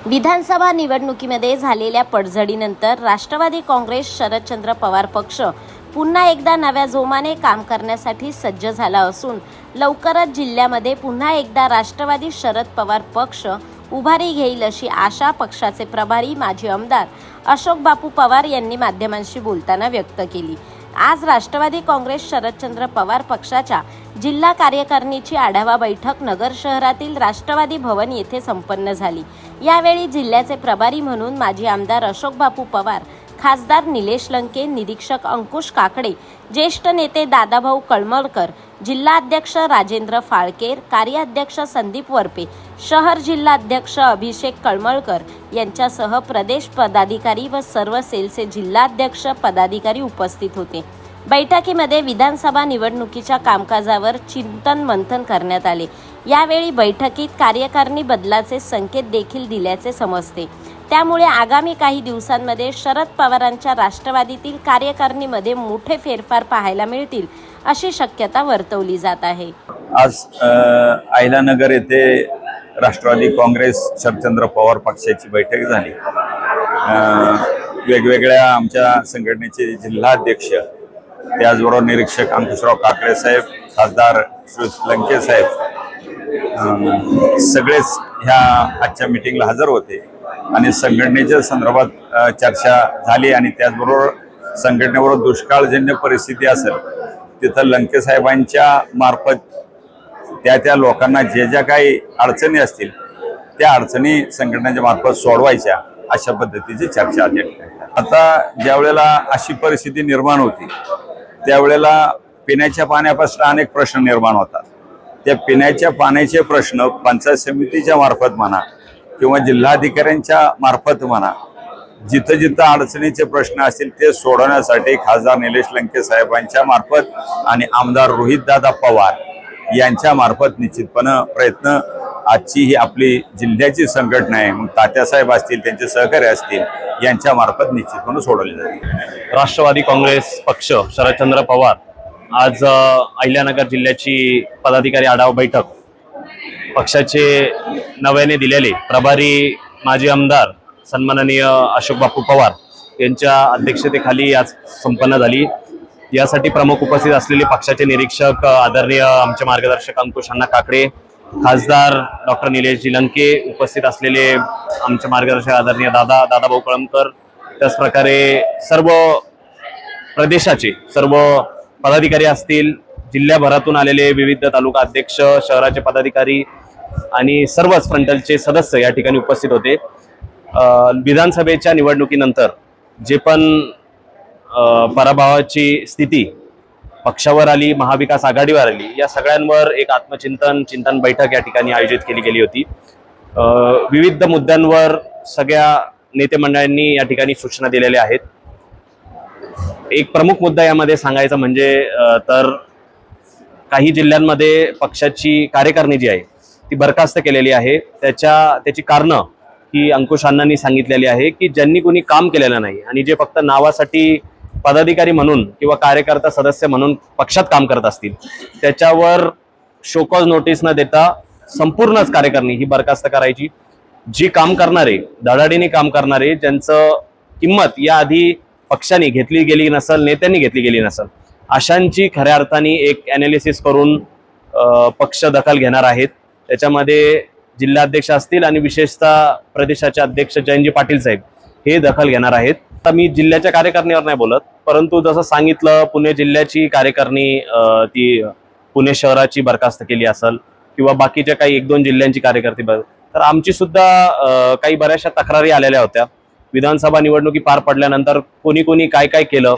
विधानसभा निवडणुकीमध्ये झालेल्या पडझडीनंतर राष्ट्रवादी काँग्रेस शरदचंद्र पवार पक्ष पुन्हा एकदा नव्या जोमाने काम करण्यासाठी सज्ज झाला असून लवकरच जिल्ह्यामध्ये पुन्हा एकदा राष्ट्रवादी शरद पवार पक्ष उभारी घेईल अशी आशा पक्षाचे प्रभारी माजी आमदार अशोक बापू पवार यांनी माध्यमांशी बोलताना व्यक्त केली। आज राष्ट्रवादी काँग्रेस शरदचंद्र पवार पक्षाच्या जिल्हा कार्यकारिणीची आढावा बैठक नगर शहरातील राष्ट्रवादी भवन येथे संपन्न झाली। यावेळी जिल्ह्याचे प्रभारी म्हणून माजी आमदार अशोक बापू पवार, खासदार निलेश लंके, निरीक्षक अंकुश काकडे, ज्येष्ठ नेते दादाभाऊ कळमळकर, जिल्हाध्यक्ष राजेंद्र फाळकेर, कार्याध्यक्ष संदीप वरपे, शहर जिल्हाध्यक्ष अभिषेक कळमळकर यांच्यासह प्रदेश पदाधिकारी व सर्व सेलचे जिल्हाध्यक्ष पदाधिकारी उपस्थित होते। बैठकीमध्ये विधानसभा निवडणुकीच्या कामकाजावर चिंतन मंथन करण्यात आले। यावेळी बैठकीत कार्यकारिणी बदलाचे संकेत देखील दिल्याचे समजते। त्यामुळे आगामी काही दिवसांमध्ये शरद पवारांच्या राष्ट्रवादीतील कार्यकारिणीमध्ये मोठे फेरफार पाहायला मिळतील अशी शक्यता वर्तवली जात आहे। आज अहिल्यानगर येथे राष्ट्रवादी काँग्रेस शरदचंद्र पवार पक्षाची बैठक झाली। वेगवेगळ्या आमच्या संघटनेचे जिल्हाध्यक्ष, त्याचबरोबर निरीक्षक अंकुशराव काकडे साहेब, खासदार लंके साहेब सगळेच ह्या आजच्या मीटिंगला हजर होते आणि संघटनेच्या संदर्भात चर्चा झाली। आणि त्याचबरोबर संघटनेवर दुष्काळजन्य परिस्थिती असेल तिथं लंके साहेबांच्या मार्फत त्या लोकांना ज्या काही अडचणी असतील त्या अडचणी संघटनेच्या मार्फत सोडवायच्या अशा पद्धतीची चर्चा झाली। आता ज्यावेळेला अशी परिस्थिती निर्माण होती त्यावेळेला पिण्याच्या पाण्यापासून अनेक प्रश्न निर्माण होतात। त्या पिण्याच्या पाण्याचे प्रश्न पंचायत समितीच्या मार्फत म्हणा किंवा जिल्हाधिकाऱ्यांच्या मार्फत म्हणा, जिथं जिथं अडचणीचे प्रश्न असतील ते सोडवण्यासाठी खासदार निलेश लंके साहेबांच्या मार्फत आणि आमदार रोहितदादा पवार यांच्या मार्फत निश्चितपणे प्रयत्न आजची ही आपली जिल्ह्याची संघटना आहे, मग तात्यासाहेब असतील, त्यांचे सहकारी असतील, यांच्या मार्फत निश्चितपणे सोडवली जाते। राष्ट्रवादी काँग्रेस पक्ष शरदचंद्र पवार आज अहिल्यानगर जिल्ह्याची पदाधिकारी आढावा बैठक पक्षाचे नव्याने दिलेले प्रभारी माजी आमदार सन्माननीय अशोक बापू पवार यांच्या अध्यक्षतेखाली आज संपन्न झाली। यासाठी प्रमुख उपस्थित असलेले पक्षाचे निरीक्षक आदरणीय आमचे मार्गदर्शक अंकुश अण्णा काकडे, खासदार डॉक्टर निलेशजी लंके, उपस्थित असलेले आमचे मार्गदर्शक आदरणीय दादाभाऊ कळमकर, त्याचप्रकारे सर्व प्रदेशाचे सर्व पदाधिकारी असतील, जिल्ह्याभरातून आलेले विविध तालुका अध्यक्ष, शहराचे पदाधिकारी आणि सर्वच फ्रंटलचे सदस्य या ठिकाणी उपस्थित होते। विधानसभेच्या निवडणुकीनंतर जे पण पराभवाची स्थिती पक्षावर आली, महाविकास आघाडीवर आली, या सगळ्यांवर एक चिंतन बैठक या ठिकाणी आयोजित केली गेली होती। विविध मुद्द्यांवर सगळ्या नेते मंडळांनी या ठिकाणी सूचना दिलेल्या आहेत। एक प्रमुख मुद्दा यामध्ये सांगायचा म्हणजे तर काही जिल्ह्यांमध्ये पक्षाची कार्यकारिणी जी आहे ती बरखास्त केलेली आहे। त्याची कारणं ही अंकुश अण्णांनी सांगितलेली आहे की ज्यांनी कोणी काम केलेलं नाही आणि जे फक्त नावासाठी पदाधिकारी म्हणून किंवा कार्यकर्ता सदस्य म्हणून पक्षात काम करत असतील त्याच्यावर शोकॉज नोटीस न देता संपूर्णच कार्यकारिणी ही बरखास्त करायची। जी काम करणारे, धडाडीने काम करणारे, ज्यांचं किंमत याआधी पक्षाने घेतली गेली नसेल, नेत्यांनी घेतली गेली नसेल, अशांची खऱ्या अर्थाने एक ॲनालिसिस करून पक्ष दखल घेणार आहेत। त्याच्यामध्ये जिल्हाध्यक्ष असतील आणि विशेषतः प्रदेशाचे अध्यक्ष जयंतजी पाटील साहेब हे दखल घेणार आहेत। आता मी जिल्ह्याच्या कार्यकारिणीवर नाही बोलत, परंतु जसं सांगितलं पुणे जिल्ह्याची कार्यकारिणी ती पुणे शहराची बरखास्त केली असेल किंवा बाकीच्या काही 1-2 जिल्ह्यांची कार्यकारिणी, तर आमची सुद्धा काही बऱ्याचशा तक्रारी आलेल्या होत्या। विधानसभा निवडणुकी पार पडल्यानंतर कोणी काय केलं,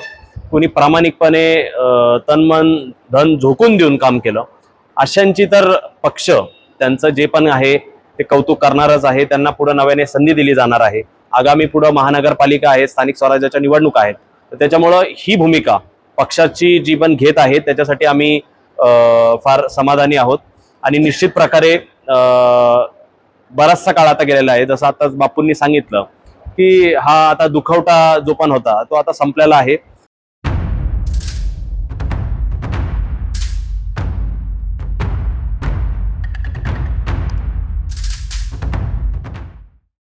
कोणी प्रामाणिकपणे तनमन धन झोकून देऊन काम केलं, अशांची तर पक्ष त्यांचं जे पण आहे ते कौतुक करणारच आहे। त्यांना पुढे नव्याने संधी दिली जाणार आहे। आगामी पुढे महानगरपालिका आहे, स्थानिक स्वराज्याच्या निवडणुका आहेत, तर त्याच्यामुळं ही भूमिका पक्षाची जी पण घेत आहे त्याच्यासाठी आम्ही फार समाधानी आहोत। आणि निश्चित प्रकारे बराचसा काळ आता गेलेला आहे, जसं आता बापूंनी सांगितलं की हा आता दुखवटा जो पण होता तो आता संपलेला आहे।